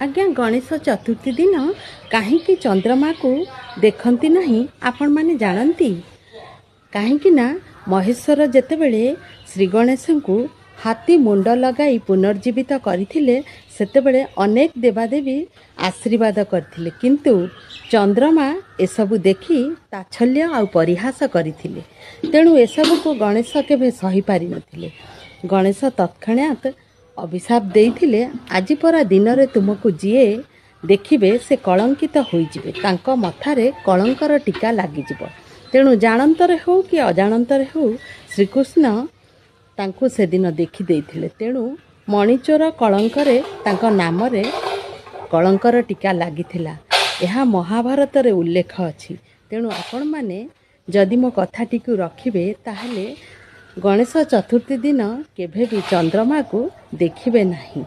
आज्ञा गणेश चतुर्थी दिन कहीं चंद्रमा को देखती नहीं आपण माने जानती कहीं महेश्वर जेतेबेले श्री गणेश को हाथी मुंड लगाई पुनर्जीवित करथिले सेतेबेले अनेक देवादेवी आशीर्वाद करथिले किंतु चंद्रमा एसबु देखि ताच्छल्य आ परिहास करथिले। तेणु एसबु को गणेश केबे सही पारि नथिले। गणेश तत्क्षणात अभिशाप देइथिले आज परा दिन रे तुमको जीए देखिबे से कलंकित होइजिबे तांको मथारे कलंकर टीका लागिजिबो। तेणु जानंतरे हो कि अजानंतरे हो श्रीकृष्ण तांको से दिन देखि देइथिले। तेणु मणिचोर कलंकरे तांको नामरे कलंकर टीका लागिथिला। यह महाभारत रे उल्लेख अछि। तेणु आपण माने जदि मो कथाटी को रखिबे ताहले गणेश चतुर्थी दिन केभे भी चंद्रमा को देखिबे नहीं।